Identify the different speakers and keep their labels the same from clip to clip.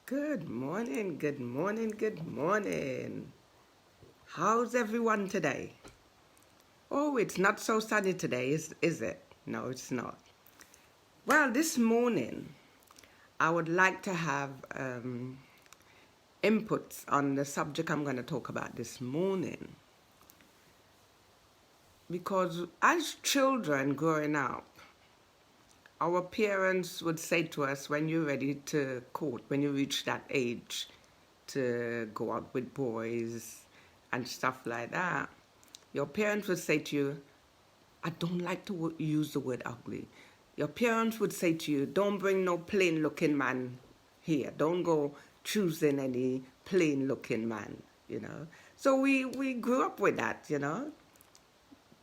Speaker 1: Good morning, good morning, good morning. How's everyone today? Oh, it's not so sunny today, is it? No, it's not. Well, this morning, I would like to have inputs on the subject I'm going to talk about this morning. Because as children growing up, our parents would say to us, when you're ready to court, when you reach that age to go out with boys and stuff like that, your parents would say to you, I don't like to use the word ugly. Your parents would say to you, don't bring no plain looking man here. Don't go choosing any plain looking man, So we grew up with that,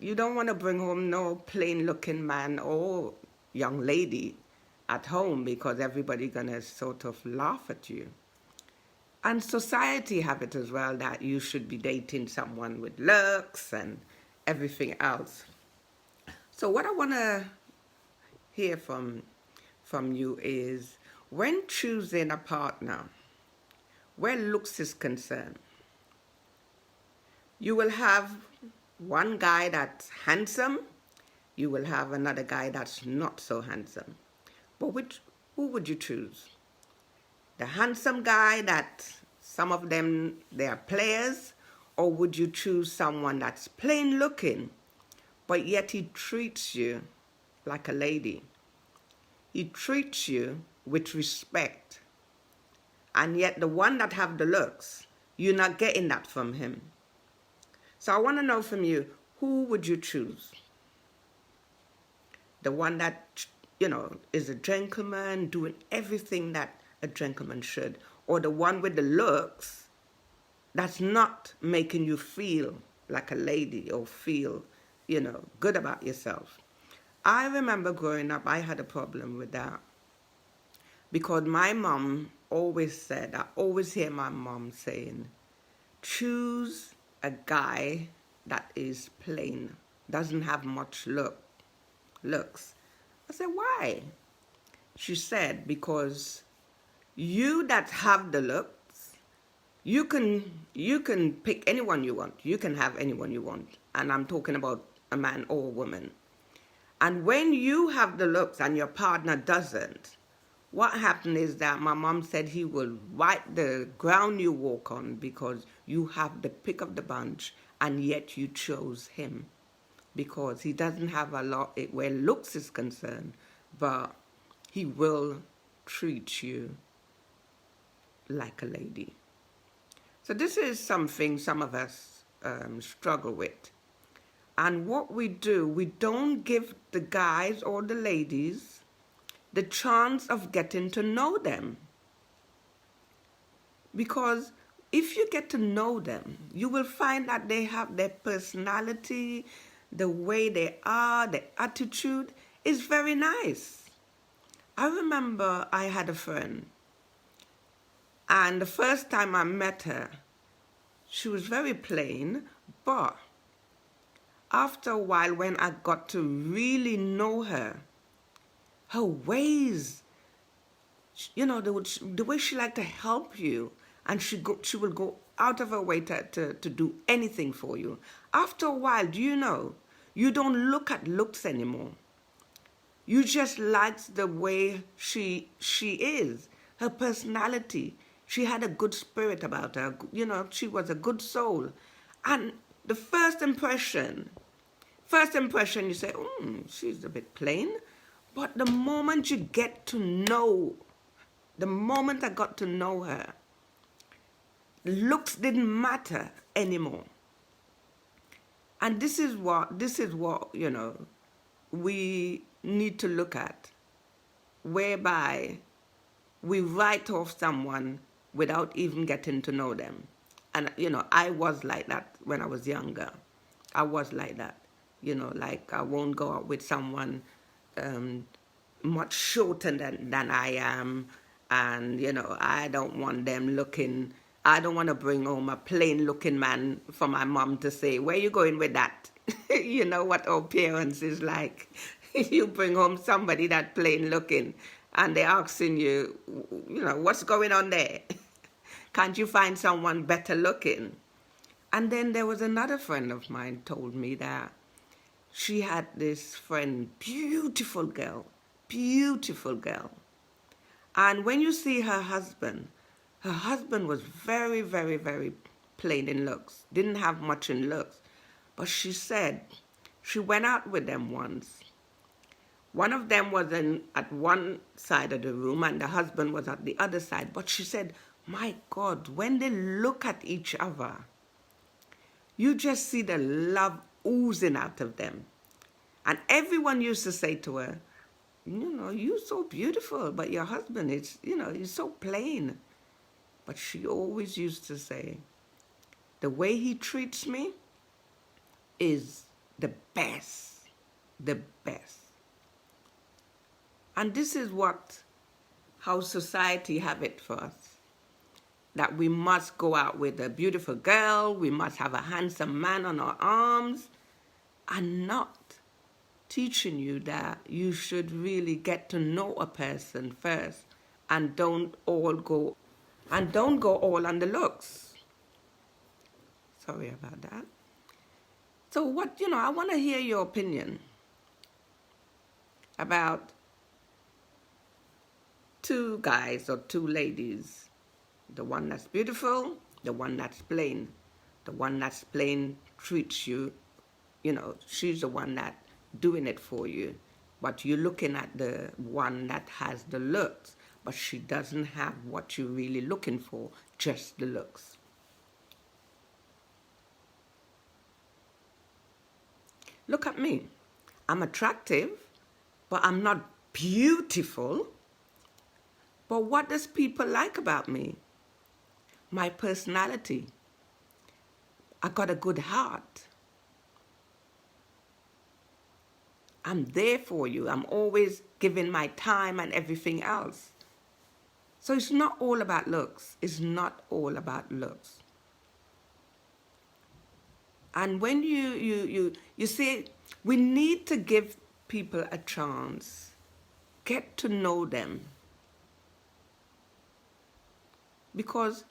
Speaker 1: You don't want to bring home no plain looking man or young lady at home because everybody gonna sort of laugh at you. And society have it as well that you should be dating someone with looks and everything else. So what I want to hear from you is, when choosing a partner, where looks is concerned, you will have one guy that's handsome, you will have another guy that's not so handsome. But who would you choose? The handsome guy that some of them, they are players, or would you choose someone that's plain looking, but yet he treats you like a lady? He treats you with respect, and yet the one that have the looks, you're not getting that from him. So I want to know from you, who would you choose? The one that, is a gentleman, doing everything that a gentleman should, or the one with the looks that's not making you feel like a lady or feel, good about yourself. I remember growing up, I had a problem with that because my mom always said, I always hear my mom saying, choose a guy that is plain, doesn't have much looks. I said, why? She said, because you that have the looks, you can pick anyone you want. You can have anyone you want. And I'm talking about a man or a woman. And when you have the looks and your partner doesn't, what happened is that my mom said he will wipe the ground you walk on because you have the pick of the bunch and yet you chose him because he doesn't have a lot where looks is concerned, but he will treat you like a lady. So this is something some of us struggle with. And what we do, we don't give the guys or the ladies the chance of getting to know them. Because if you get to know them, you will find that they have their personality, the way they are, their attitude is very nice. I remember I had a friend, and the first time I met her, she was very plain, but after a while, when I got to really know her ways, the way she liked to help you, and she will go out of her way to do anything for you. After a while, you don't look at looks anymore. You just like the way she is, her personality. She had a good spirit about her. She was a good soul. And the first impression, you say, she's a bit plain. But the moment you get to know, the moment I got to know her, looks didn't matter anymore. And this is what, we need to look at, whereby we write off someone without even getting to know them. And, I was like that when I was younger. I was like that. Like I won't go out with someone much shorter than I am. And, I don't want them looking, I don't want to bring home a plain looking man for my mom to say, where you going with that? You know what our parents is like. You bring home somebody that plain looking and they're asking you, you know, what's going on there? Can't you find someone better looking? And then there was another friend of mine told me that she had this friend, beautiful girl, beautiful girl. And when you see her husband was very, very, very plain in looks, didn't have much in looks. But she said she went out with them once. One of them was at one side of the room and the husband was at the other side. But she said, my God, when they look at each other, you just see the love oozing out of them. And everyone used to say to her, you know, you're so beautiful, but your husband is, you know, he's so plain. But she always used to say, the way he treats me is the best, the best. And this is how society have it for us. That we must go out with a beautiful girl, we must have a handsome man on our arms, and not teaching you that you should really get to know a person first and don't go all on the looks. Sorry about that. So I want to hear your opinion about two guys or two ladies. The one that's beautiful, the one that's plain. The one that's plain treats you, you know, she's the one that doing it for you. But you're looking at the one that has the looks, but she doesn't have what you're really looking for, just the looks. Look at me. I'm attractive, but I'm not beautiful. But what does people like about me? My personality. I got a good heart. I'm there for you. I'm always giving my time and everything else. So it's not all about looks. It's not all about looks. And when you see, we need to give people a chance. Get to know them. Because,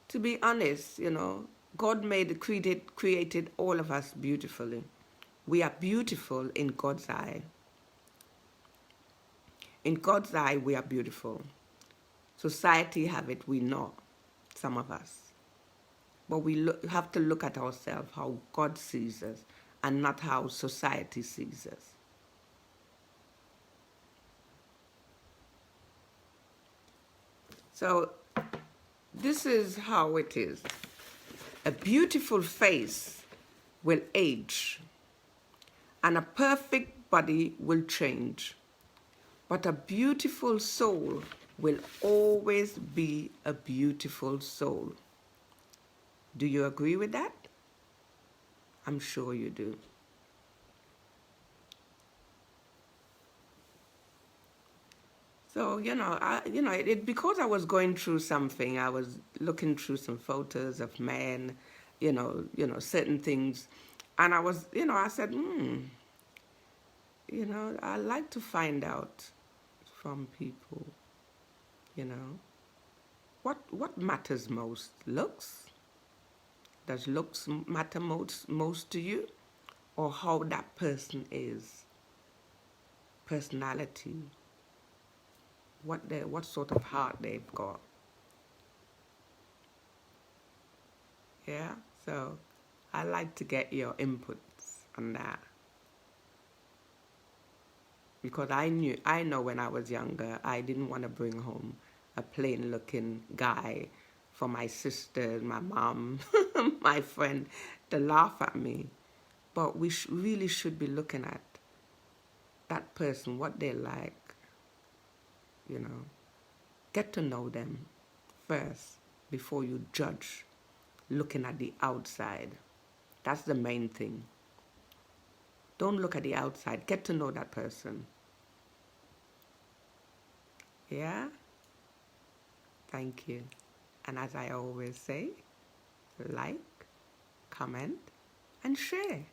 Speaker 1: to be honest, you know, God created all of us beautifully. We are beautiful in God's eye. In God's eye, we are beautiful. Society have it, we know, some of us. But we have to look at ourselves, how God sees us, and not how society sees us. So, this is how it is. A beautiful face will age, and a perfect body will change. But a beautiful soul will always be a beautiful soul. Do you agree with that? I'm sure you do. So, because I was going through something, I was looking through some photos of men, certain things. And I said, I like to find out from people, what matters most? Looks? Does looks matter most to you? Or how that person is? Personality? What sort of heart they've got? Yeah, so I like to get your inputs on that. Because I know when I was younger, I didn't want to bring home a plain looking guy for my sister, my mom, my friend to laugh at me. But we really should be looking at that person, what they like, Get to know them first before you judge, looking at the outside. That's the main thing. Don't look at the outside. Get to know that person. Yeah? Thank you. And as I always say, like, comment, and share.